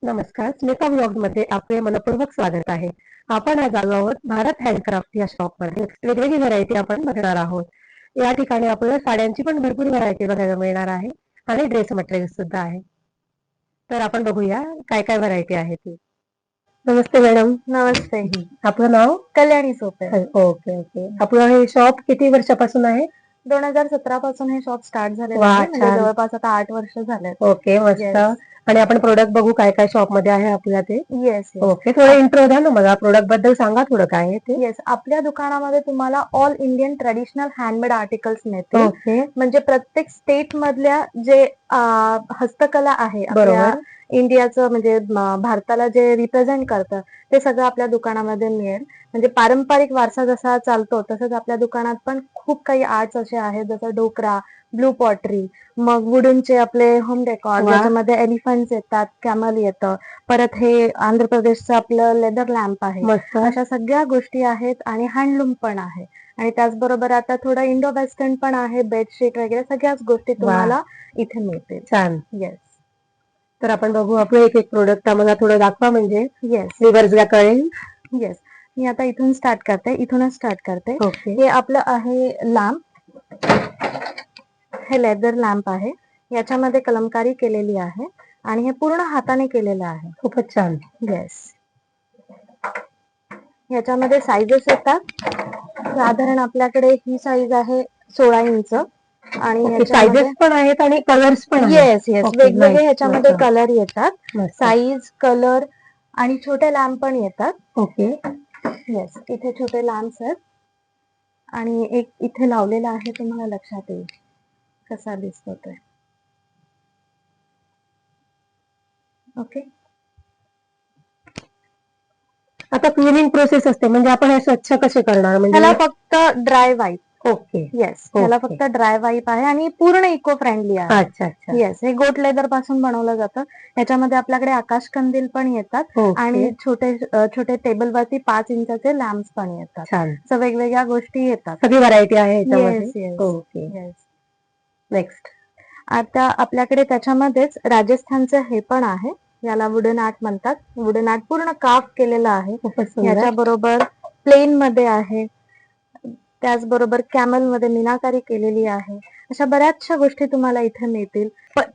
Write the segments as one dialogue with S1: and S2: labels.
S1: नमस्कार, स्मिता ब्लॉग मध्ये आपले मनपूर्वक स्वागत आहे. आपण आज आलो आहोत भारत हँडक्राफ्ट या शॉप मध्ये. वेगवेगळी व्हरायटी आपण बघणार आहोत. या ठिकाणी आपल्याला साड्यांची पण भरपूर व्हरायटी बघायला मिळणार आहे आणि ड्रेस मटेरियल सुद्धा आहे. तर आपण बघूया काय काय व्हरायटी आहे ती. नमस्ते मॅडम.
S2: नमस्ते.
S1: आपलं नाव?
S2: कल्याणी सोपे.
S1: Okay okay. आपलं हे शॉप किती वर्षापासून आहे?
S2: 2017 पासून हे शॉप स्टार्ट झालेलं
S1: वा,
S2: आहे. म्हणजे
S1: छान.
S2: जवळपास आता 8 वर्ष झालेत.
S1: ओके, मस्त.
S2: Yes.
S1: आणि आपण प्रोडक्ट बघू काय काय शॉप मध्ये आहे आपल्या ते.
S2: येस
S1: ओके, थोडं इंट्रो द्या ना मला, प्रोडक्ट बद्दल सांगा थोडं काय आहे ते.
S2: येस आपल्या दुकानामध्ये तुम्हाला all Indian traditional handmade articles मिळतील.
S1: ओके,
S2: म्हणजे प्रत्येक स्टेट मधल्या जे हस्तकला आहे आपल्या
S1: बरोबर.
S2: इंडियाचं म्हणजे भारताला जे रिप्रेझेंट करतं ते सगळं आपल्या दुकानामध्ये मिळेल. म्हणजे पारंपरिक वारसा जसा चालतो तसंच आपल्या दुकानात पण खूप काही आर्ट्स असे आहेत, जसं डोकरा, ब्लू पॉटरी, मग वुडनचे आपले होम डेकॉर,
S1: वा.
S2: ज्याच्यामध्ये एलिफंट्स येतात, कॅमल येतं, परत हे आंध्र प्रदेशचं आपलं लेदर लॅम्प आहे.
S1: मस्त.
S2: अशा सगळ्या गोष्टी आहेत आणि हँडलूम पण आहे. आणि त्याचबरोबर आता थोडं इंडो वेस्टर्न पण आहे, बेडशीट वगैरे सगळ्याच गोष्टी तुम्हाला इथे मिळतील.
S1: छान.
S2: येस
S1: तर आपण बघू आपलं एक एक प्रोडक्ट आम्हाला थोडं दाखवा म्हणजे
S2: येस
S1: व्ह्यूअर्सला कळेल.
S2: येस मी आता इथून स्टार्ट करते, इथूनच स्टार्ट करते.
S1: ओके,
S2: हे आपलं आहे लॅम्प. हे लेदर लॅम्प आहे. याच्यामध्ये कलमकारी केलेली आहे आणि हे पूर्ण हाताने केलेलं आहे.
S1: खूपच छान.
S2: येस याच्यामध्ये साईजेस येतात. साधारण आपल्याकडे ही साईज आहे 16 इंच आणि
S1: ओके,
S2: याच्यामध्ये
S1: सायझेस पण आहेत आणि कलर्स पण आहेत.
S2: येस येस
S1: ओके,
S2: वेगवेगळे
S1: नाईस,
S2: ह्याच्यामध्ये
S1: मस्त,
S2: कलर येतात,
S1: मस्त.
S2: साईज, कलर आणि छोटे लॅम्प पण येतात.
S1: ओके,
S2: येस इथे छोटे लॅम्प्स आहेत आणि एक इथे लावलेला आहे, तुम्हाला लक्षात येईल कसा दिसतो ते. ओके
S1: आता क्लिनिंग प्रोसेस असते म्हणजे आपण हे स्वच्छ कसे करणार म्हणजे?
S2: ह्याला फक्त ड्राय वाईप.
S1: ओके,
S2: येस ह्याला
S1: ओके.
S2: फक्त ड्राय वाईप आहे आणि पूर्ण इको फ्रेंडली आहे.
S1: अच्छा अच्छा.
S2: येस हे गोट लेदर पासून बनवलं जातं. याच्यामध्ये आपल्याकडे आकाश कंदील पण येतात
S1: ओके,
S2: आणि छोटे छोटे टेबलवरती 5 इंचाचे लॅम्प्स पण येतात.
S1: छान.
S2: सो वेगवेगळ्या गोष्टी येतात.
S1: सगळी व्हरायटी आहे
S2: येस
S1: याच्यामध्ये.
S2: Yes
S1: okay,
S2: yes
S1: next.
S2: आता आपल्याकडे त्याच्यामध्येच राजस्थानचं हे पण आहे, याला वुडन आर्ट म्हणतात. वुडन आर्ट पूर्ण काफ केलेलं आहे.
S1: खूपच सुंदर.
S2: याच्याबरोबर प्लेन मध्ये आहे, त्याचबरोबर कॅमल मध्ये मीनाकारी केलेली आहे. अशा बऱ्याचशा गोष्टी तुम्हाला इथे मिळतील.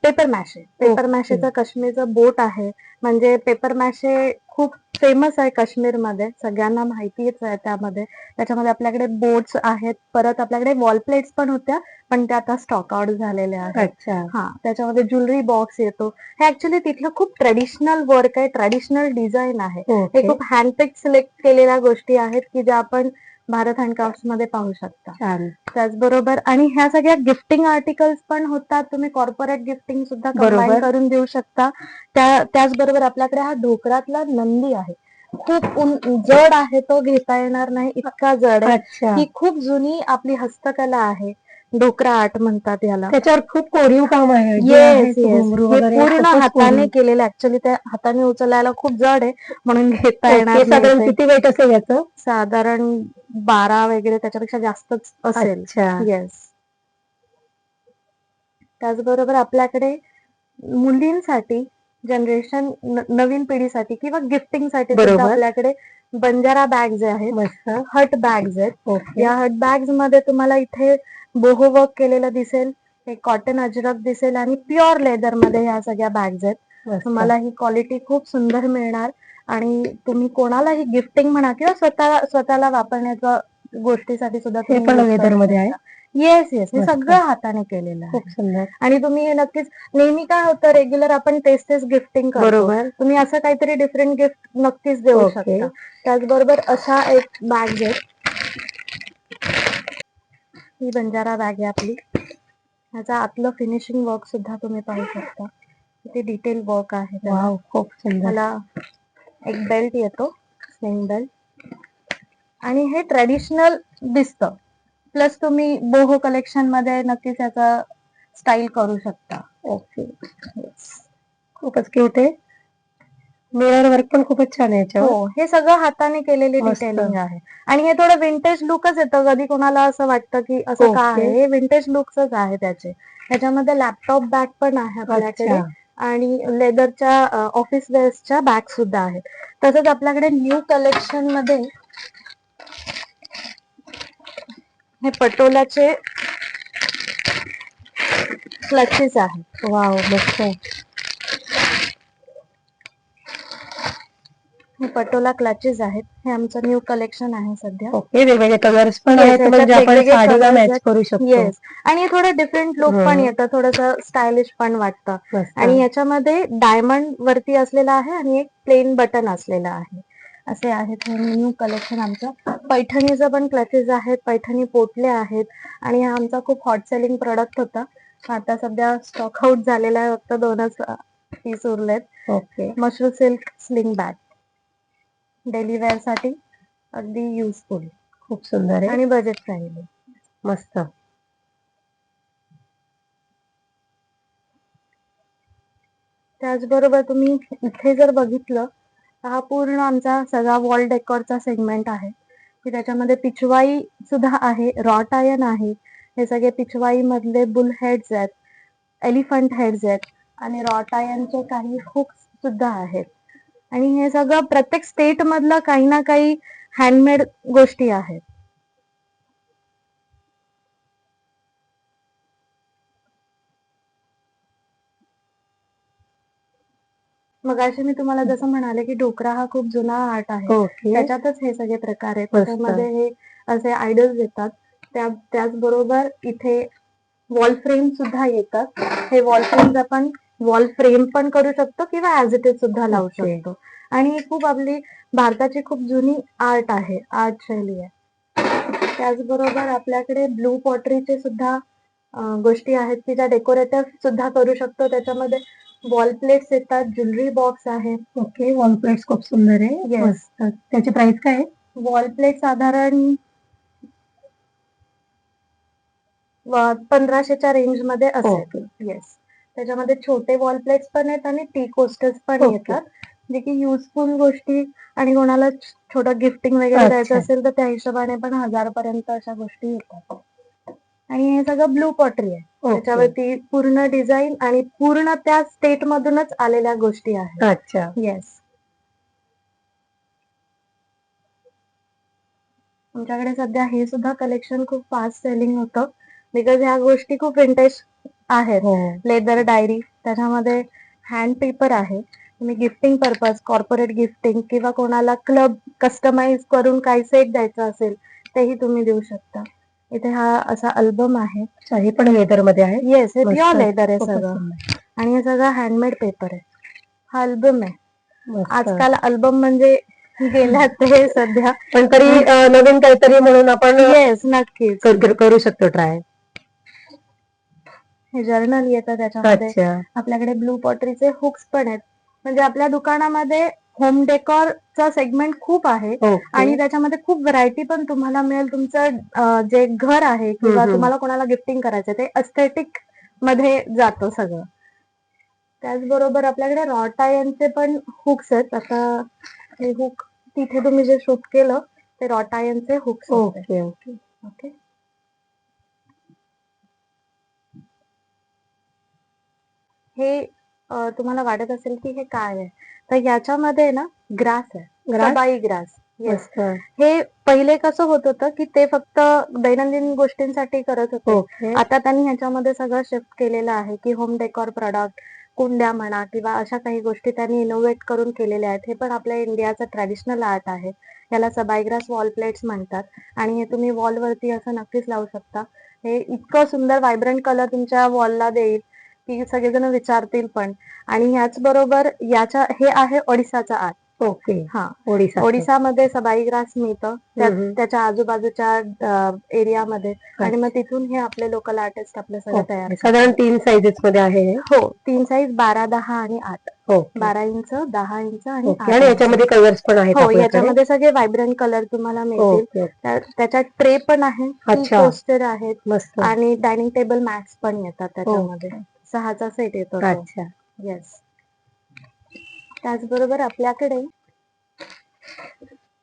S2: पेपर मॅशे, पेपर मॅशेचं काश्मीरचं बोट आहे. म्हणजे पेपर मॅशे खूप फेमस आहे काश्मीरमध्ये, सगळ्यांना माहितीच आहे. त्याच्यामध्ये आपल्याकडे बोट्स आहेत, परत आपल्याकडे वॉल प्लेट्स पण होत्या पण त्या आता स्टॉक आउट झालेल्या आहेत.
S1: अच्छा.
S2: हा त्याच्यामध्ये ज्वेलरी बॉक्स येतो. हे ऍक्च्युली तिथलं खूप ट्रेडिशनल वर्क आहे, ट्रेडिशनल डिझाईन आहे. हे
S1: ओके,
S2: खूप हँडपिक सिलेक्ट केलेल्या गोष्टी आहेत की ज्या आपण भारत हँडक्राफ्ट मध्ये पाहू शकता.
S1: छान.
S2: त्याचबरोबर आणि ह्या सगळ्या गिफ्टिंग आर्टिकल्स पण होतात. तुम्ही कॉर्पोरेट गिफ्टिंग सुद्धा कंबाईन
S1: बरोबर.
S2: करून देऊ शकता. त्याचबरोबर आपल्याकडे हा ढोकरातला नंदी आहे. खूप जड आहे, तो घेता येणार नाही इतका जड आहे.
S1: अच्छा.
S2: ही खूप जुनी आपली हस्तकला आहे, डोकरा आर्ट म्हणतात याला.
S1: त्याच्यावर खूप कोरीव काम आहे जे आहे
S2: येस येस
S1: घुंगरू
S2: हे
S1: वगैरे
S2: पूर्ण
S1: खूपच
S2: हाताने
S1: कोरीव.
S2: केलेलं. ऍक्च्युली त्या हाताने उचलायला खूप जड आहे म्हणून घेता
S1: ओके,
S2: येणार नाही
S1: साधारण
S2: ते.
S1: किती वेट असेल याचं?
S2: साधारण 12 वगैरे त्याच्यापेक्षा जास्तच असेल.
S1: अच्छा.
S2: येस त्याचबरोबर आपल्याकडे मुलींसाठी, जनरेशन नवीन पिढीसाठी किंवा गिफ्टिंगसाठी सुद्धा
S1: बरोबर.
S2: आपल्याकडे बंजारा बॅग्स आहेत,
S1: मस्त.
S2: हट बॅग्स आहेत.
S1: ओके,
S2: या हट बॅग्स मध्ये तुम्हाला इथे बोहो वर्क केलेलं दिसेल, हे कॉटन अजरक दिसेल आणि प्युअर लेदर मध्ये ह्या सगळ्या बॅग्स आहेत.
S1: मस्त.
S2: तुम्हाला ही क्वालिटी खूप सुंदर मिळणार आणि तुम्ही कोणालाही गिफ्टिंग म्हणा किंवा स्वतःला वापरण्याच्या गोष्टीसाठी सुद्धा
S1: हे
S2: तुम्ही
S1: पण
S2: use
S1: लेदर
S2: करू
S1: मध्ये आहे.
S2: शकता. येस येस हे
S1: मस्त.
S2: सगळं हाताने केलेलं
S1: खूप
S2: आहे
S1: सुंदर.
S2: आणि तुम्ही हे नक्कीच, नेहमी काय होतं रेग्युलर आपण तेच तेच गिफ्टिंग करतो,
S1: बरोबर.
S2: तुम्ही असं काहीतरी डिफरंट गिफ्ट नक्कीच देऊ
S1: ओके,
S2: शकता. त्याचबरोबर अशा एक बॅग आहे, ही बंजारा बॅग आहे आपली. ह्याचा आतलं फिनिशिंग वर्क सुद्धा तुम्ही पाहू शकता, किती डिटेल वर्क आहे त्याला.
S1: वाव, खूप सुंदर.
S2: ह्याला एक बेल्ट येतो, स्विंग बेल्ट, आणि हे ट्रेडिशनल दिसतं. प्लस तुम्ही बोहो कलेक्शन मध्ये नक्कीच याचा स्टाईल करू शकता.
S1: ओके, खूपच क्यूट आहे. मिरर वर्क पण खूपच छान आहे
S2: हो
S1: याच्यावर.
S2: हे सगळं हाताने केलेले
S1: मस्त.
S2: डिटेलिंग आहे आणि हे थोडं विंटेज लुकच येतं. कधी कोणाला असं वाटतं की असं का
S1: ओके.
S2: आहे, हे विंटेज लुकच आहे त्याचे. त्याच्यामध्ये लॅपटॉप बॅग पण आहे आपल्याकडे.
S1: अच्छा.
S2: आणि लेदरच्या ऑफिस वेअर्सच्या बॅग सुद्धा आहेत. तसंच आपल्याकडे न्यू कलेक्शन मध्ये हे पटोलाचे क्लचेस आहेत.
S1: वाव, मस्त.
S2: हे पटोला क्लचेस आहेत. हे आमचं न्यू कलेक्शन आहे सध्या.
S1: ओके, वेगवेगळे कलर्स पण
S2: Yes,
S1: आहेत
S2: याच्यात
S1: म्हणजे आपण
S2: वेगवेगळे
S1: साडीला
S2: colours
S1: मॅच
S2: आहेत.
S1: करू शकतो.
S2: येस, आणि थोडं डिफरंट लुक पण येतं, थोडंसं स्टायलिश पण वाटतं.
S1: मस्त.
S2: आणि याच्यामध्ये डायमंड वरती असलेला आहे आणि एक प्लेन बटन असलेला आहे. असे आहेत हे न्यू कलेक्शन आमचं. पैठणीचं पण क्लचेस आहेत, पैठणी पोटले आहेत, आणि हा आमचा खूप हॉट सेलिंग प्रोडक्ट होता. आता सध्या स्टॉक आउट झालेला आहे, फक्त 2च पीस उरलेत.
S1: Okay,
S2: mashru silk sling bag, daily wear साठी अगदी युजफुल
S1: खूप सुंदर आहे.
S2: आणि बजेट फ्रेंडली.
S1: मस्त.
S2: त्याचबरोबर तुम्ही इथे जर बघितलं तर हा पूर्ण आमचा सगळा वॉल डेकोरचा सेगमेंट आहे, की त्याच्यामध्ये पिचवाई सुद्धा आहे, रॉट आयर्न आहे. हे सगळे पिचवाई मधले बुल हेड्स आहेत, एलिफंट हेड्स आहेत, आणि रॉट आयर्नचे काही हुक्स सुद्धा आहेत. आणि हे सगळं प्रत्येक स्टेट मधलं काही ना काही हँडमेड गोष्टी आहेत. मग असे मी तुम्हाला जसं म्हणाले की डोकरा हा खूप जुना आर्ट आहे,
S1: ओके,
S2: त्याच्यातच हे सगळे प्रकार आहेत.
S1: मस्त.
S2: त्याच्यामध्ये हे असे आयडल्स येतात, त्याचबरोबर इथे वॉल फ्रेम सुद्धा येतात. हे वॉल फ्रेम्स आपण वॉल फ्रेम पण करू शकतो किंवा ऍज इट इज सुद्धा लावू
S1: ओके.
S2: शकतो. आणि ही खूप आपली भारताची खूप जुनी आर्ट आहे, आर्ट शैली आहे. त्याचबरोबर आपल्याकडे ब्लू पॉटरीचे सुद्धा गोष्टी आहेत की ज्या डेकोरेटिव्ह सुद्धा करू शकतो. त्याच्यामध्ये वॉल प्लेट्स येतात, ज्वेलरी बॉक्स आहे.
S1: ओके, वॉल प्लेट्स खूप सुंदर आहे.
S2: Yes.
S1: मस्त. त्याची प्राइस काय आहे?
S2: वॉल प्लेट साधारण 1500च्या रेंज मध्ये असेल.
S1: ओके,
S2: येस, त्याच्यामध्ये छोटे वॉल प्लेट्स पण आहेत आणि टी कोस्टर्स पण
S1: ओके.
S2: येतात, जे की युजफुल गोष्टी, आणि कोणाला छोटं गिफ्टिंग वगैरे द्यायचं
S1: अच्छा.
S2: असेल तर त्या हिशोबाने पण 1000 पर्यंत अशा गोष्टी येतात. आणि हे सगळं ब्लू पॉटरी आहे.
S1: ओके.
S2: त्याच्यावरती पूर्ण डिझाईन आणि पूर्ण त्या स्टेट मधूनच आलेल्या गोष्टी आहेत.
S1: अच्छा,
S2: येस, आमच्याकडे सध्या हे सुद्धा कलेक्शन खूप फास्ट सेलिंग होतं, बिकॉज ह्या गोष्टी खूप विंटेज आहेत.
S1: हो,
S2: लेदर डायरी, त्याच्यामध्ये हँड पेपर आहे. तुम्ही गिफ्टिंग पर्पज, कॉर्पोरेट गिफ्टिंग किंवा कोणाला क्लब कस्टमाइज करून काही सेट द्यायचा असेल तेही तुम्ही देऊ शकता. इथे हा असा अल्बम आहे.
S1: अच्छा, हे पण लेदर मध्ये आहे.
S2: येस, हे
S1: मस्त.
S2: प्युअर लेदर आहे
S1: खूपच
S2: सगळं,
S1: सुंदर.
S2: आणि हे सगळं हँडमेड पेपर आहे. हा अल्बम आहे.
S1: मस्त.
S2: आजकाल अल्बम म्हणजे गेल्यात हे सध्या,
S1: पण तरी नवीन काहीतरी म्हणून आपण
S2: येस, नक्कीच.
S1: करू शकतो ट्राय.
S2: हे जर्नल येतं, त्याच्यामध्ये
S1: अच्छा,
S2: आपल्याकडे ब्लू पॉटरीचे हुक्स पण आहेत. म्हणजे आपल्या दुकानामध्ये होम डेकोरचा सेगमेंट खूप आहे,
S1: ओके.
S2: आणि त्याच्यामध्ये खूप व्हरायटी पण तुम्हाला मिळेल. तुमचं जे घर आहे किंवा तुम्हाला कोणाला गिफ्टिंग करायचं ते अस्थेटिक मध्ये जातं सगळं. त्याचबरोबर आपल्याकडे रॉट आयर्नचे पण हुक्स आहेत. आता हे हुक तिथे तुम्ही जे शूट केलं ते रॉट आयर्नचे हुक्स होते.
S1: Okay, okay.
S2: ओके, हे तुम्हाला वाटत असेल की हे काय आहे, तर याच्यामध्ये ना ग्रास आहे,
S1: ग्रास?
S2: सबाई ग्रास. येस,
S1: मस्त.
S2: हे पहिले कसं होत होतं की ते फक्त दैनंदिन गोष्टींसाठी करत होते.
S1: ओके,
S2: आता त्यांनी ह्याच्यामध्ये सगळं शिफ्ट केलेलं आहे की होम डेकोर प्रोडक्ट, कुंड्या म्हणा किंवा अशा काही गोष्टी त्यांनी इनोव्हेट करून केलेल्या आहेत. हे पण आपल्या इंडियाचं ट्रॅडिशनल आर्ट आहे. याला सबाई ग्रास वॉल प्लेट्स म्हणतात, आणि हे तुम्ही वॉल वरती असं नक्कीच लावू शकता. हे इतकं सुंदर व्हायब्रंट कलर तुमच्या वॉलला देईल की सगळेजण विचारतील पण. आणि ह्याच बरोबर हे आहे ओडिसाचा आर्ट.
S1: ओके.
S2: हा,
S1: ओडिसा.
S2: ओडिसामध्ये सबाई ग्रास मिळतं,
S1: हम्म.
S2: त्याच्या आजूबाजूच्या एरियामध्ये, आणि मग तिथून हे आपले लोकल आर्टिस्ट आपलं सगळं तयार
S1: ओके.
S2: करतात.
S1: साधारण 3 साइजेस मध्ये आहे हे.
S2: हो, 3 साईज, 12, 10 आणि 8.
S1: ओके,
S2: 12 इंच, 10 इंच आणि
S1: ओके.
S2: 8
S1: आणि
S2: इंच.
S1: याच्यामध्ये कलर्स पण आहेत
S2: हो,
S1: आपल्याकडे.
S2: याच्यामध्ये सगळे व्हायब्रंट कलर तुम्हाला मिळतील.
S1: ओके,
S2: त्याच्यात ट्रे पण आहे, टी
S1: अच्छा.
S2: कोस्टर आहेत,
S1: मस्त.
S2: आणि डायनिंग टेबल मॅट्स पण येतात त्याच्यामध्ये.
S1: ओके.
S2: 6चा सेट येतो तो.
S1: अच्छा,
S2: येस, त्याचबरोबर आपल्याकडे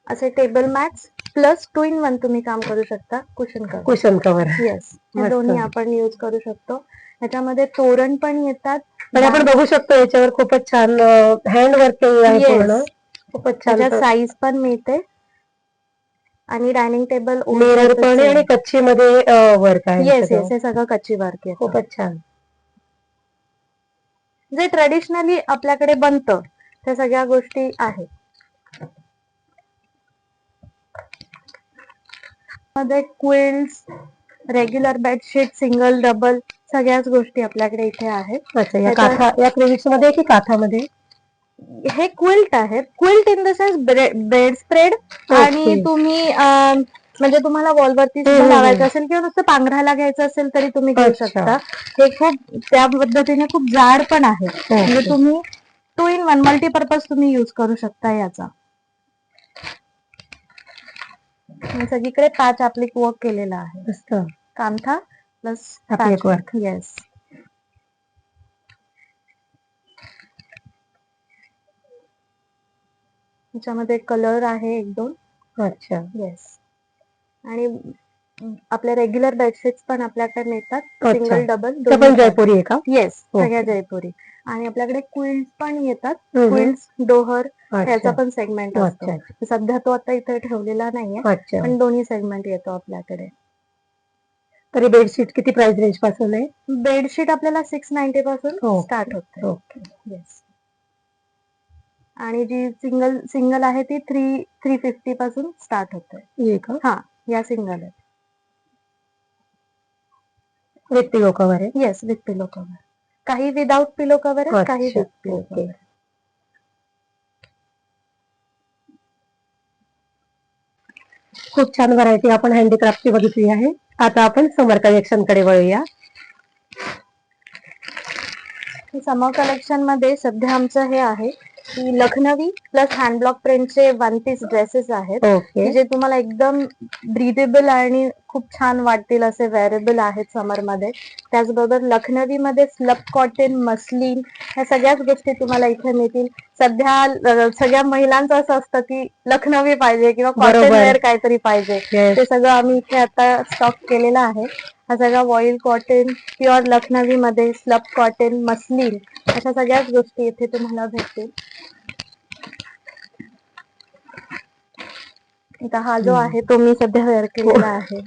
S2: असे टेबल मॅट्स प्लस 2 in 1 तुम्ही काम करू शकता cushion cover.
S1: Cushion cover.
S2: Yes, हे
S1: मस्त.
S2: दोन्ही आपण यूज करू शकतो. ह्याच्यामध्ये तोरण पण येतात.
S1: आणि आपण बघू शकतो याच्यावर खूपच छान हँड वर्क केलेलं आहे पूर्ण.
S2: येस,
S1: खूपच छान.
S2: त्याच्यात साईज पण मिळते आणि डायनिंग टेबल
S1: मिरर पण आहे आणि कच्ची मध्ये वर्क आहे
S2: येस
S1: सगळं.
S2: येस, हे सगळं कच्ची वर्क आहे.
S1: खूपच छान.
S2: जे ट्रेडिशनली आपल्याकडे बनतं त्या सगळ्या गोष्टी आहेत. मध्ये quilts, regular bedsheet, single double सगळ्याच गोष्टी आपल्याकडे इथे आहेत.
S1: अच्छा, या काथा या क्रेडिट्स मध्ये की काथामध्ये?
S2: हे क्विल्ट आहे. Quilt in the sense bed spread. आणि तुम्ही म्हणजे तुम्हाला वॉलवरती सुद्धा लावायचं असेल किंवा नुसतं पांघरायला घ्यायचं असेल तरी तुम्ही घेऊ शकता. हे खूप त्या पद्धतीने खूप जाड पण आहे. म्हणजे तुम्ही 2 in 1 मल्टीपर्पज तुम्ही युज करू शकता याचा. सगळीकडे पॅच ऍप्लिक वर्क केलेला आहे. Kantha plus
S1: appliqué work.
S2: Yes. त्याच्यामध्ये कलर आहे 1-2.
S1: अच्छा.
S2: येस. आणि आपल्या रेग्युलर बेडशीट्स पण आपल्याकडे मिळतात. सिंगल डबल
S1: पण जयपुरी आहे का?
S2: येस, सगळ्या जयपुरी. आणि आपल्याकडे क्विल्ट पण येतात. क्विल्ट डोहर याचा पण सेगमेंट असतो. सध्या तो आता इथे ठेवलेला नाहीये, पण दोन्ही सेगमेंट येतो आपल्याकडे.
S1: तरी बेडशीट किती प्राइस रेंज पासून आहे?
S2: बेडशीट आपल्याला 690 पासून स्टार्ट होते. येस. आणि जी सिंगल आहे ती 350 पासून स्टार्ट होते. हा, या सिंगल आहे.
S1: विथ पिलो कव्हर आहे?
S2: Yes, with pillow cover. काही विदाउट पिलो कव्हर आहे, काही विथ पिलो कव्हर.
S1: खूप छान व्हरायटी आपण हँडीक्राफ्टची बघितली आहे. आता आपण समर कलेक्शन कडे वळूया.
S2: समर कलेक्शन मध्ये सध्या आमचं हे आहे की लखनवी प्लस हँडब्लॉक प्रिंटचे 1 पीस ड्रेसेस आहेत, की जे तुम्हाला एकदम ब्रीदेबल आणि खूप छान वाटतील असे वेअरेबल आहेत समर मध्ये. त्याचबरोबर लखनवी मध्ये स्लब कॉटन, मस्लिन ह्या सगळ्याच गोष्टी तुम्हाला इथे मिळतील. सध्या सगळ्या महिलांचं असं असतं की लखनवी पाहिजे किंवा कॉटन वेअर काहीतरी पाहिजे. ते सगळं आम्ही इथे आता स्टॉक केलेला आहे. हा सगळा वॉइल कॉटन, प्युअर लखनवी मध्ये स्लब कॉटन, मस्लिन अशा सगळ्याच गोष्टी इथे तुम्हाला भेटतील. आता हा जो आहे तो मी सध्या वेअर केलेला आहे.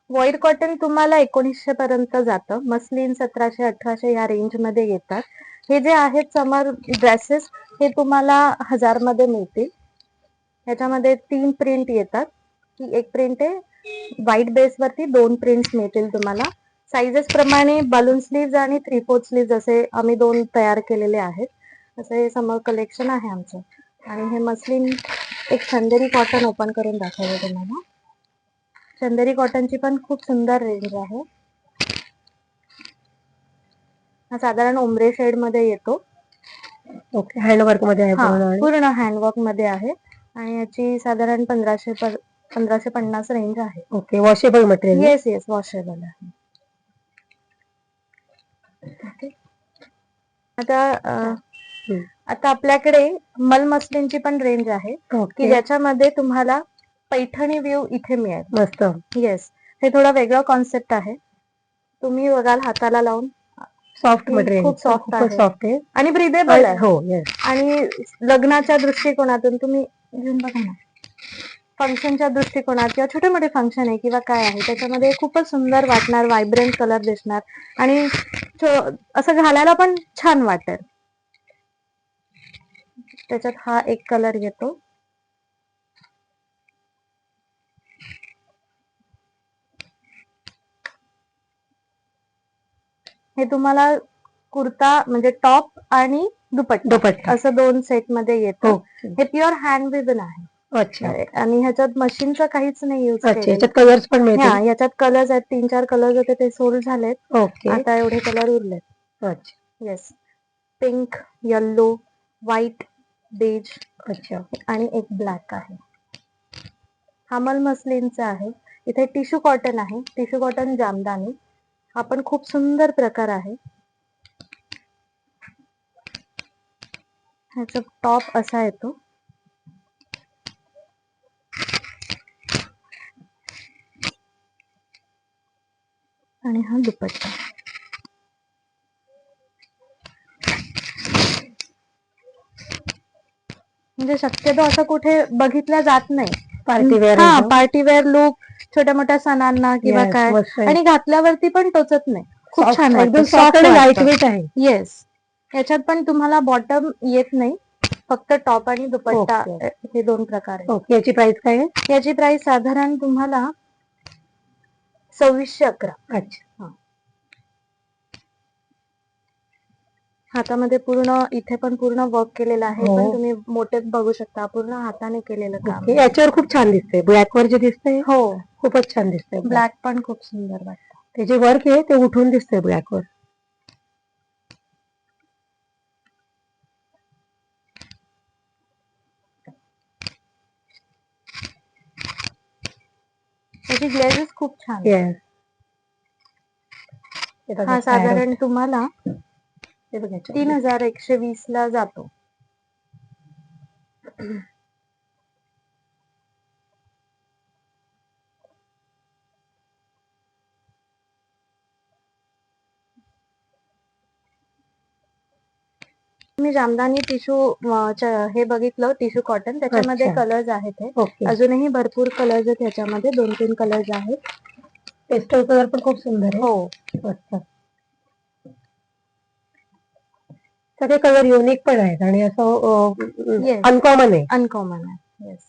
S2: वॉइड कॉटन तुम्हाला 1900 पर्यंत जातं. मस्लिन 1700-1800 या रेंज मध्ये येतात. हे जे आहेत समर ड्रेसेस हे तुम्हाला 1000 मध्ये मिळतील. ह्याच्यामध्ये 3 प्रिंट येतात. ही एक प्रिंट आहे. व्हाईट बेस वरती 2 प्रिंट्स मिळतील तुम्हाला. साइजेस प्रमाणे बलून स्लीव्ज आणि 3/4 स्लीव्ज असे आम्ही 2 तयार केलेले आहेत. असं हे समर कलेक्शन आहे आमचं. आणि हे मस्लिन एक चंदेरी कॉटन ओपन करून दाखवते तुम्हाला. चंदेरी कॉटनची पण खूप सुंदर रेंज आहे. हा साधारण ओम्ब्रे शेड मध्ये येतो.
S1: हँडवर्क मध्ये आहे
S2: पूर्ण हँडवर्क मध्ये आहे. आणि याची साधारण 1550 रेंज आहे.
S1: Okay, washable material?
S2: Yes yes, washable आहे. आता आपल्याकडे मल मस्लिनची पण रेंज आहे, की ज्याच्यामध्ये तुम्हाला पैठणी व्ह्यू इथे मिळेल.
S1: मस्त.
S2: येस, हे थोडं वेगळं कॉन्सेप्ट आहे. तुम्ही बघाल हाताला लावून
S1: सॉफ्ट मटेरियल,
S2: खूप सॉफ्ट आहे आणि ब्रीदेबल आहे. आणि लग्नाच्या दृष्टिकोनातून तुम्ही घेऊन बघा ना, फंक्शनच्या दृष्टिकोनात किंवा छोटे मोठे फंक्शन आहे किंवा काय आहे त्याच्यामध्ये खूपच सुंदर वाटणार, व्हायब्रंट कलर दिसणार आणि असं घालायला पण छान वाटेल. त्याच्यात हा एक कलर येतो. हे तुम्हाला कुर्ता म्हणजे टॉप आणि दुपट्टा असं 2 सेट मध्ये येतं. हे प्युअर हँड विवन आहे.
S1: अच्छा.
S2: आणि ह्याच्यात मशीनचं काहीच नाही यूज केलेलं.
S1: याच्यात कलर्स पण मिळतील?
S2: याच्यात कलर्स आहेत, 3-4 कलर्स होते ते सोल्ड झालेत. आता एवढे कलर उरलेत.
S1: अच्छा.
S2: Yes. Pink, yellow, white, beige
S1: अच्छा.
S2: आणि एक ब्लॅक आहे. हा मल मसलिनचा आहे. इथे टिश्यू कॉटन आहे, टिश्यू कॉटन जामदानी. हा पण खूप सुंदर प्रकार आहे. ह्याचा टॉप असा येतो. आणि हा दुपट्टा. म्हणजे शक्यतो असं कुठे बघितलं जात नाही.
S1: पार्टी वेअर
S2: हा, पार्टी वेअर लुक, छोट्या मोठ्या सणांना किंवा काय, आणि घातल्यावरती पण टोचत नाही. खूप छान वाटतं, सॉफ्ट
S1: आणि लाईट
S2: वाटतं.
S1: वेट आहे.
S2: येस, याच्यात पण तुम्हाला बॉटम येत नाही, फक्त टॉप आणि दुपट्टा
S1: ओके.
S2: हे दोन प्रकार आहेत.
S1: ओके, याची प्राइस काय आहे?
S2: याची प्राइस साधारण तुम्हाला 2611.
S1: अच्छा.
S2: हातामध्ये पूर्ण, इथे पण पूर्ण वर्क केलेलं आहे.
S1: हो.
S2: पण तुम्ही मोठे बघू शकता, पूर्ण हाताने केलेलं काम
S1: ओके,
S2: आहे.
S1: याच्यावर खूप छान दिसतंय. ब्लॅक वर जे दिसतंय
S2: हो,
S1: खूपच छान दिसतंय.
S2: ब्लॅक पण खूप सुंदर वाटतं.
S1: ते जे वर्क आहे ते उठून दिसतंय ब्लॅक वर.
S2: त्याची ग्लेजेस खूप छान आहे.
S1: येस.
S2: हा साधारण तुम्हाला
S1: हे बघा,
S2: 3120 ला जातो. मी जामदानी टिश्यू हे बघितलं, टिश्यू कॉटन. त्याच्यामध्ये
S1: अच्छा.
S2: कलर्स आहेत.
S1: ओके.
S2: अजूनही भरपूर कलर्स आहेत ह्याच्यामध्ये, 2-3 कलर्स आहेत.
S1: पेस्टल कलर पण खूप सुंदर आहे.
S2: हो,
S1: अच्छा. सगळे कलर युनिक पण आहेत आणि असं
S2: येस,
S1: अनकॉमन आहे.
S2: अनकॉमन आहे. येस,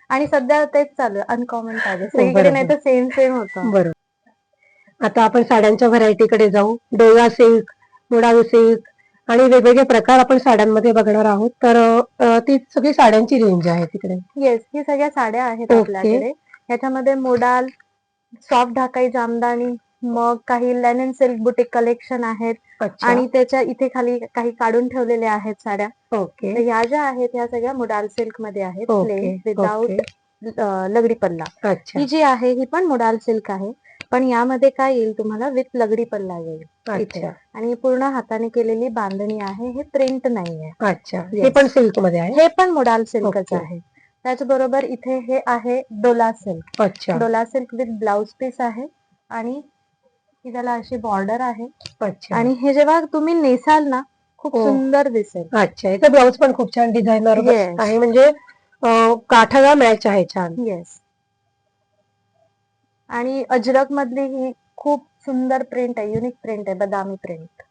S2: आणि सध्या तेच चालू आहे, अनकॉमन पाहिजे सगळीकडे,
S1: बरोबर.
S2: नाही तर सेम सेम होतं.
S1: बरोबर. आता आपण साड्यांच्या व्हरायटीकडे जाऊ. डोला सिल्क, मुडावी सिल्क आणि वेगवेगळे प्रकार आपण साड्यांमध्ये बघणार आहोत. तर ती सगळी साड्यांची रेंज आहे तिकडे.
S2: येस, ही सगळ्या साड्या आहेत
S1: ओके.
S2: आपल्याकडे. याच्यामध्ये मोडाल, सॉफ्ट ढाकाई जामदानी, मग काही लेनिन सिल्क बुटीक कलेक्शन आहेत.
S1: अच्छा.
S2: आणि त्याच्या इथे खाली काही काढून ठेवलेल्या आहेत साड्या.
S1: ओके.
S2: तर ह्या ज्या आहेत ह्या सगळ्या मोडाल सिल्क मध्ये आहेत,
S1: ओके.
S2: Plain
S1: okay.
S2: विदाउट लगडी पल्ला.
S1: अच्छा.
S2: ही जी आहे ही पण मोडाल सिल्क आहे, पण यामध्ये काय येईल तुम्हाला, विथ लगडी पल्ला येईल इथे.
S1: अच्छा.
S2: आणि पूर्ण हाताने केलेली बांधणी आहे, हे प्रिंट नाहीये.
S1: अच्छा. हे पण सिल्क मध्ये आहे.
S2: हे पण मोडाल सिल्कच
S1: ओके.
S2: आहे. त्याचबरोबर इथे हे आहे डोला सिल्क.
S1: अच्छा.
S2: Dola silk with blouse piece आहे आणि त्याला अशी बॉर्डर आहे.
S1: अच्छा.
S2: आणि हे जेव्हा तुम्ही नेसाल ना, खूप
S1: हो.
S2: सुंदर दिसेल.
S1: अच्छा, याचं ब्लाऊज पण खूप छान डिझायनर
S2: Yes.
S1: आहे, म्हणजे काठाला मॅच आहे छान.
S2: येस, आणि अजरक मधली ही खूप सुंदर प्रिंट आहे, युनिक प्रिंट आहे, बदामी प्रिंट.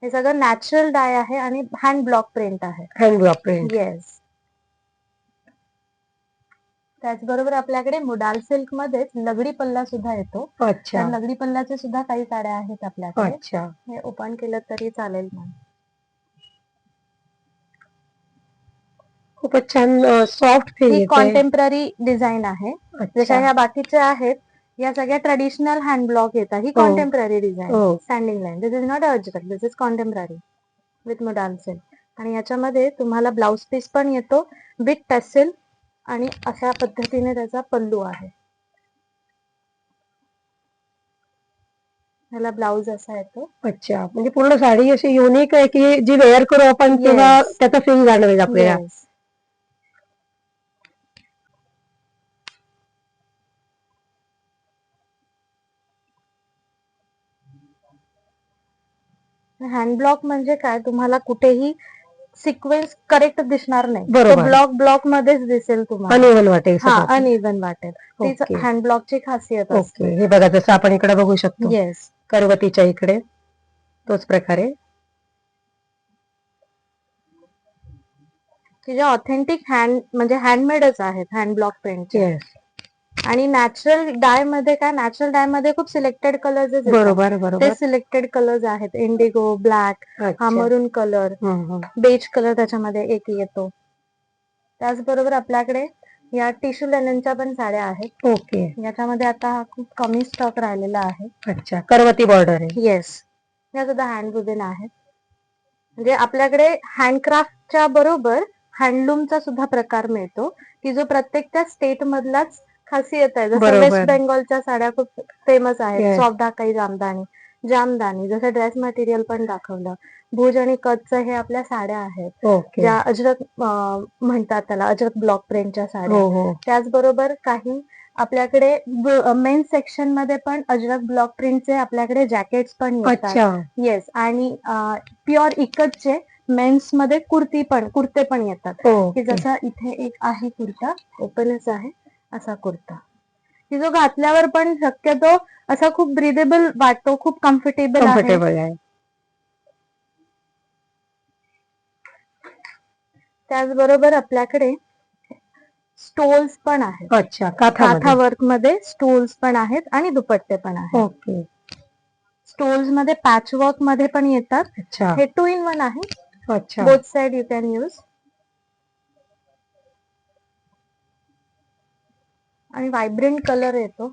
S2: हे सगळं नॅचरल डाय आहे आणि हँड ब्लॉक प्रिंट आहे.
S1: Hand block print.
S2: येस. त्याचबरोबर आपल्याकडे मुडाल सिल्क मध्येच लगडी पल्ला सुद्धा येतो.
S1: अच्छा.
S2: तर लगडी पल्लाचे सुद्धा काही साड्या आहेत आपल्याकडे.
S1: अच्छा.
S2: हे ओपन केलं तरी चालेल ना.
S1: खूपच छान सॉफ्ट फील
S2: ही
S1: येते.
S2: कॉन्टेम्पररी डिझाईन आहे. जशा
S1: अच्छा.
S2: ह्या बाकीच्या आहेत या सगळ्या ट्रेडिशनल हँड ब्लॉक येतात. ही
S1: हो.
S2: कॉन्टेम्पररी डिझाईन,
S1: हो.
S2: Standing line. This is not Ajrak, this is contemporary with मुडाल silk. आणि याच्यामध्ये तुम्हाला ब्लाउज पीस पण येतो विथ टॅसेल, आणि अशा पद्धतीने त्याचा पल्लू आहे. ह्याला ब्लाउज असा येतो.
S1: अच्छा, म्हणजे पूर्ण साडी अशी युनिक आहे की जी वेअर करू आपण तेव्हा
S2: Yes.
S1: त्याचा फील जाणवेल आपल्याला.
S2: येस. हँड ब्लॉक म्हणजे काय, तुम्हाला कुठेही सिक्वेन्स करेक्ट दिसणार नाही. तो
S1: बरोबर.
S2: ब्लॉक मध्येच दिसेल तुम्हाला.
S1: अनइव्हन वाटेल
S2: हा,
S1: सगळं.
S2: अनइव्हन वाटेल. तीच
S1: ओके.
S2: हँड ब्लॉकची खासियत
S1: ओके,
S2: असते.
S1: हे बघा जसं आपण इकडे बघू शकतो
S2: येस.
S1: करवतीच्या इकडे तोच प्रकारे.
S2: की जे ऑथेंटिक हँड म्हणजे हँडमेडच आहेत हँड ब्लॉक प्रिंटचे.
S1: येस.
S2: आणि नॅचरल डाय मध्ये काय, नॅचरल डाय मध्ये खूप सिलेक्टेड कलर्स येतात.
S1: बरोबर.
S2: ते
S1: बरोबर.
S2: सिलेक्टेड कलर्स आहेत. इंडिगो, ब्लॅक, हा
S1: अच्छा.
S2: मरून कलर, बेज कलर त्याच्यामध्ये एक येतो. त्याचबरोबर आपल्याकडे या टिश्यू लेननच्या पण साड्या आहेत.
S1: ओके.
S2: याच्यामध्ये आता हा खूप कमी स्टॉक राहिलेला आहे.
S1: अच्छा, करवती बॉर्डर आहे.
S2: येस, या सुद्धा हँड वुवेन आहेत. म्हणजे आपल्याकडे हँडक्राफ्टच्या बरोबर हँडलूमचा सुद्धा प्रकार मिळतो, की जो प्रत्येक त्या स्टेट मधलाच खासियत आहे. जसं
S1: बरोबर.
S2: वेस्ट बेंगॉलच्या साड्या खूप फेमस आहेत,
S1: Yes.
S2: सॉफ्ट ढाकाई जामदानी, जसं ड्रेस मटेरियल पण दाखवलं. भुज आणि कच्छचं हे आपल्या साड्या आहेत,
S1: ओके.
S2: ज्या अजरक म्हणतात त्याला, अजरक ब्लॉक प्रिंटच्या साड्या.
S1: हो हो.
S2: त्याचबरोबर काही आपल्याकडे मेन सेक्शन मध्ये पण अजरक ब्लॉक प्रिंटचे आपल्याकडे जॅकेट्स पण येतात.
S1: अच्छा.
S2: येस, आणि प्युअर इकतचे मेन्स मध्ये कुर्ते पण येतात, की
S1: ओके.
S2: जसा इथे एक आहे कुर्ता, ओपनच आहे असा कुर्ता, की जो घातल्यावर पण शक्यतो असा खूप ब्रिदेबल वाटतो, खूप कम्फर्टेबल आहे.
S1: कम्फर्टेबल आहे.
S2: त्याचबरोबर आपल्याकडे स्टोल्स पण आहेत.
S1: अच्छा, काथा
S2: काथा वर्क मध्ये स्टोल्स पण आहेत आणि दुपट्टे पण आहेत.
S1: ओके.
S2: स्टोल्स मध्ये पॅच वर्क मध्ये पण येतात.
S1: अच्छा.
S2: हे 2 in 1 आहे.
S1: अच्छा.
S2: Both side you can use. आणि व्हायब्रंट कलर येतो.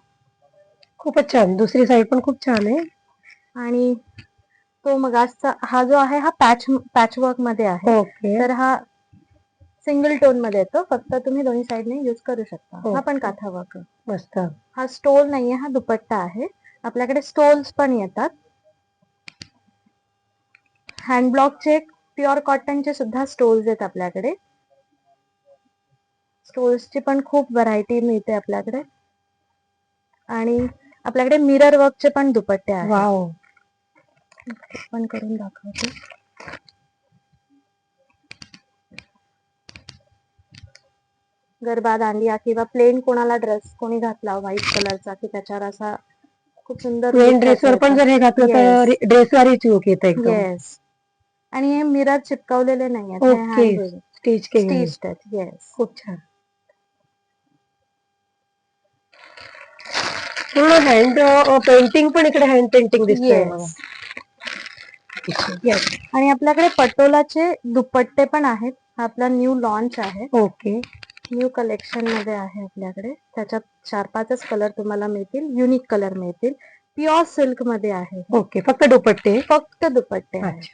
S1: खूपच छान. दुसरी साईड पण खूप छान आहे.
S2: आणि तो मगाचचा हा जो आहे हा पॅच वर्क मध्ये आहे.
S1: ओके.
S2: तर हा सिंगल टोन मध्ये येतो, फक्त तुम्ही दोन्ही साइडने यूज करू शकता. हा पण
S1: ओके.
S2: काथा वर्क.
S1: मस्त.
S2: हा स्टोल नाहीये, हा दुपट्टा आहे. आपल्याकडे स्टोल्स पण येतात. हँड ब्लॉकचे प्युअर कॉटनचे सुद्धा स्टोल्स आहेत आपल्याकडे. स्टोल्सची पण खूप व्हरायटी मिळते आपल्याकडे. आणि आपल्याकडे मिरर वर्कचे पण दुपट्टे आहेत.
S1: वाव.
S2: पण करून दाखवते. गरबा, दांडिया किंवा प्लेन कोणाला ड्रेस कोणी घातला व्हाईट कलरचा, की त्याच्यावर असा खूप सुंदर
S1: प्लेन ड्रेसवर पण जर हे घातलं तर ड्रेसवारीच लुक येतं एकदम.
S2: येस. आणि हे मिरर चिपकवलेले नाहीयेत, हे
S1: ओके.
S2: हँड
S1: स्टिच केलेली.
S2: स्टिच्ड आहेत. येस.
S1: खूप छान. पूर्ण हँड पेंटिंग पण इकडे हँड पेंटिंग दिसतंय बघा.
S2: येस. आणि आपल्याकडे पटोलाचे दुपट्टे पण आहेत. हा आपला न्यू लॉन्च आहे.
S1: ओके.
S2: न्यू कलेक्शन मध्ये आहे आपल्याकडे. त्याच्यात 4-5च कलर तुम्हाला मिळतील, युनिक कलर मिळतील. प्युअर सिल्क मध्ये आहे.
S1: ओके. फक्त दुपट्टे.
S2: फक्त दुपट्टे आहे.
S1: अच्छा.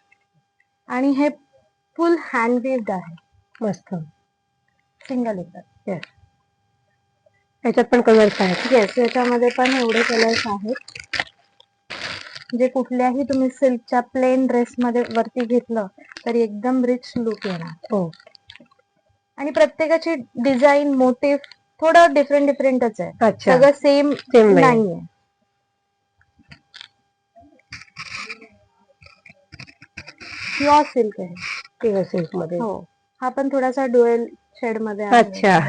S2: आणि हे फुल हँडवेव्ड आहे.
S1: मस्त.
S2: सिंगल एकच.
S1: येस. याच्यात पण कलर्स आहेत.
S2: येस, याच्यामध्ये पण एवढे कलर्स आहेत, जे कुठल्याही तुम्ही सिल्कच्या प्लेन ड्रेस मध्ये वरती घेतलं तरी एकदम रिच लुक येणार.
S1: हो.
S2: आणि प्रत्येकाची डिझाईन, मोटिव्ह थोडं डिफरंटच आहे.
S1: अच्छा.
S2: सगळं सेम
S1: सेम नाही.
S2: नाहीये. प्युअर सिल्क आहे.
S1: प्युअर सिल्क मध्ये.
S2: हो. हा पण थोडासा डुएल शेड मध्ये आहे.
S1: अच्छा.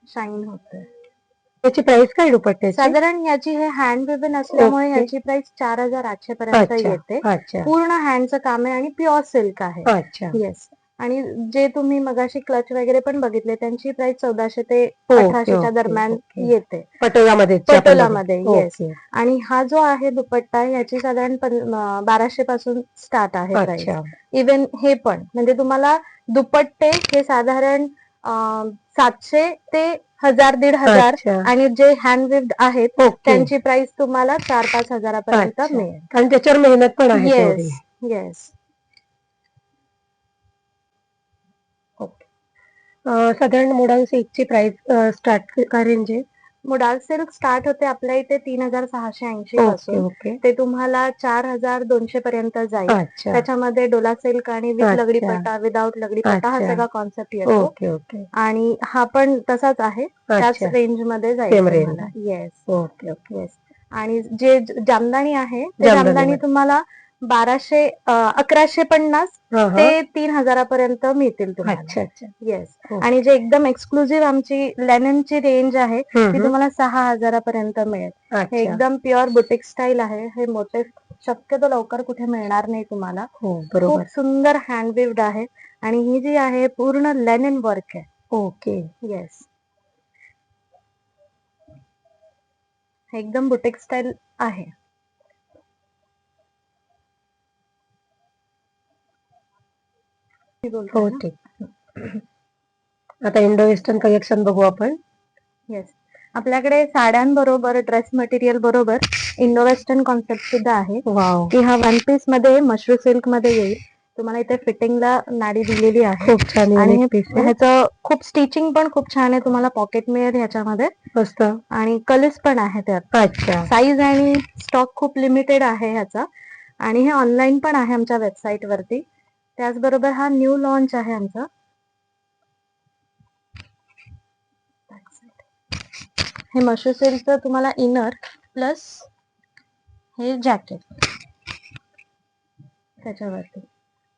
S2: शाईन होतंय.
S1: त्याची प्राइस काय दुपट्ट्याची?
S2: साधारण याची हे हँड विवन असल्यामुळे
S1: ओके.
S2: याची प्राइस 4,800 पर्यंत
S1: अच्छा.
S2: येते.
S1: अच्छा.
S2: पूर्ण हँडचं काम आहे आणि प्युअर सिल्क आहे.
S1: अच्छा.
S2: येस. आणि जे तुम्ही मगाशी क्लच वगैरे पण बघितले, त्यांची प्राइस 1400 ते
S1: ओके,
S2: 1800च्या
S1: ओके,
S2: दरम्यान
S1: ओके.
S2: येते.
S1: पटोलामध्ये.
S2: पटोलामध्ये. येस.
S1: ओके.
S2: आणि हा जो आहे दुपट्टा, याची साधारण 1200 पासून स्टार्ट आहे प्राइस.
S1: अच्छा.
S2: इवन हे पण म्हणजे तुम्हाला दुपट्टे हे साधारण 700 ते 1000-1500,
S1: अच्छा.
S2: आणि जे हँडविव्ड आहेत
S1: ओके.
S2: त्यांची प्राइस तुम्हाला 4-5 हजारापर्यंत
S1: अच्छा.
S2: मिळेल.
S1: कारण त्याच्यावर मेहनत पण आहे तेवढी.
S2: येस. येस.
S1: ओके. साधारण मोडाल सिल्कची प्राइस स्टार्ट काय रेंज आहे?
S2: मोडाल सिल्क स्टार्ट होते आपल्या इथे 3680
S1: ओके.
S2: पासून.
S1: ओके.
S2: ते तुम्हाला 4200 पर्यंत जाईल.
S1: अच्छा.
S2: त्याच्यामध्ये डोला सिल्क आणि विथ
S1: अच्छा.
S2: लगडीपट्टा, विदाउट लगडीपट्टा हा
S1: अच्छा.
S2: सगळा कॉन्सेप्ट येतो.
S1: ओके. ओके.
S2: आणि हा पण तसाच आहे, त्याच
S1: अच्छा.
S2: रेंज मध्ये जाईल
S1: सेम रेंज.
S2: तुम्हाला. येस.
S1: ओके. ओके.
S2: येस. आणि जे जामदानी आहे ते
S1: जामदानी
S2: जामदानी तुम्हाला 1150
S1: हा हा.
S2: ते 3000 पर्यंत मिळतील तुम्हाला.
S1: अच्छा. अच्छा.
S2: येस.
S1: ओके.
S2: आणि जे एकदम एक्सक्लुझिव्ह आमची लेननची रेंज आहे ती
S1: हम्म.
S2: तुम्हाला 6000 पर्यंत मिळेल. हे
S1: अच्छा.
S2: एकदम प्युअर बुटीक स्टाईल आहे. हे मोटिव्ह शक्यतो लवकर कुठे मिळणार नाही तुम्हाला.
S1: हो, बरोबर.
S2: खूप सुंदर हँडविव्ड आहे. आणि ही जी आहे पूर्ण लेनिन वर्क आहे.
S1: ओके.
S2: येस. एकदम बुटीक स्टाईल आहे.
S1: हो, ठीक. आता इंडो वेस्टर्न कलेक्शन बघू आपण.
S2: येस. आपल्याकडे साड्यांबरोबर ड्रेस मटेरियल बरोबर इंडो वेस्टर्न कॉन्सेप्ट सुद्धा आहे.
S1: वाव.
S2: की हा वन पीस मध्ये मशरू सिल्क मध्ये येईल. तुम्हाला इथे फिटिंगला नाडी दिलेली आहे
S1: खूप छान
S2: आणि
S1: युनिक पीस आहे.
S2: ह्याचं खूप स्टिचिंग पण खूप छान आहे. तुम्हाला पॉकेट मिळेल ह्याच्यामध्ये
S1: मस्त.
S2: आणि कलर्स पण आहे त्यात.
S1: अच्छा.
S2: साईज आणि स्टॉक खूप लिमिटेड आहे ह्याचा आणि हे ऑनलाईन पण आहे आमच्या वेबसाईट वरती. त्याचबरोबर हा न्यू लॉन्च आहे आमचा. हे मशरू सिल्कचं तुम्हाला इनर प्लस हे जॅकेट त्याच्यावरती.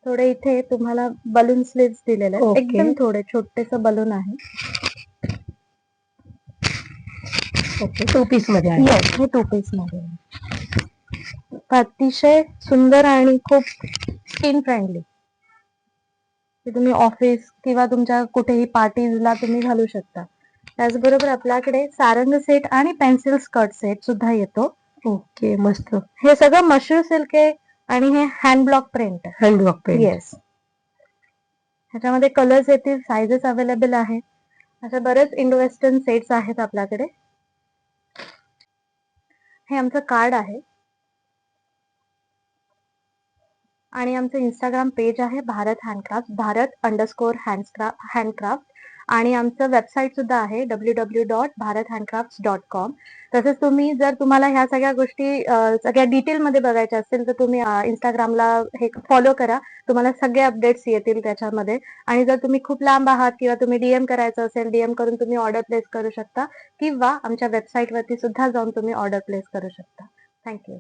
S2: थोडे इथे तुम्हाला बलून स्लीव्स दिलेले आहेत.
S1: ओके.
S2: एकदम थोडे छोटेसं बलून आहे.
S1: ओके. 2 पीस मध्ये आहे.
S2: येस, हे 2 पीस मध्ये आहे. अतिशय सुंदर आणि खूप स्किन फ्रेंडली. ते तुम्ही ऑफिस किंवा तुमच्या कुठेही पार्टीजला तुम्ही घालू शकता. त्याचबरोबर आपल्याकडे सारंग सेट आणि पेन्सिल स्कर्ट सेट सुद्धा येतो.
S1: ओके. मस्त.
S2: हे सगळं मशरू सिल्क आहे आणि हे हँड ब्लॉक प्रिंट आहे.
S1: Hand work paint.
S2: येस. ह्याच्यामध्ये कलर्स येतील, साइजेस अवेलेबल आहे. असे बरेच इंडो वेस्टर्न सेट्स आहेत आपल्याकडे. हे आमचं कार्ड आहे आणि आमचं इंस्टाग्राम पेज आहे भारत हँडक्राफ्ट, भारत_हँडक्राफ्ट आणि आमचं वेबसाईट सुद्धा आहे www.bharathandcrafts.com. तसेच तुम्ही जर तुम्हाला ह्या सगळ्या गोष्टी सगळ्या डिटेलमध्ये बघायच्या असतील तर तुम्ही इंस्टाग्रामला हे फॉलो करा. तुम्हाला सगळे अपडेट्स येतील त्याच्यामध्ये आणि जर तुम्ही खूप लांब आहात किंवा तुम्ही डीएम करायचं असेल, डीएम करून तुम्ही ऑर्डर प्लेस करू शकता किंवा आमच्या वेबसाईटवरती सुद्धा जाऊन तुम्ही ऑर्डर प्लेस करू शकता. थँक्यू.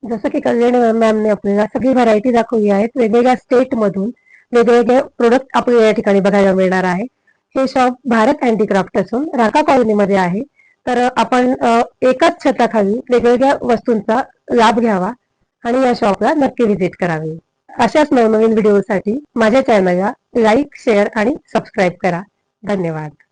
S1: जसं की कल्याणी मॅमने आपल्याला सगळी व्हरायटी दाखवली आहेत. वेगवेगळ्या स्टेट मधून वेगवेगळे प्रोडक्ट आपल्याला या ठिकाणी बघायला मिळणार आहे. हे शॉप भारत हँडीक्राफ्ट असून राका कॉलनीमध्ये आहे. तर आपण एकाच छताखाली वेगवेगळ्या वस्तूंचा लाभ घ्यावा आणि या शॉपला नक्की व्हिजिट करावे. अशाच नवनवीन व्हिडिओसाठी माझ्या चॅनलला लाईक, शेअर आणि सबस्क्राईब करा. धन्यवाद.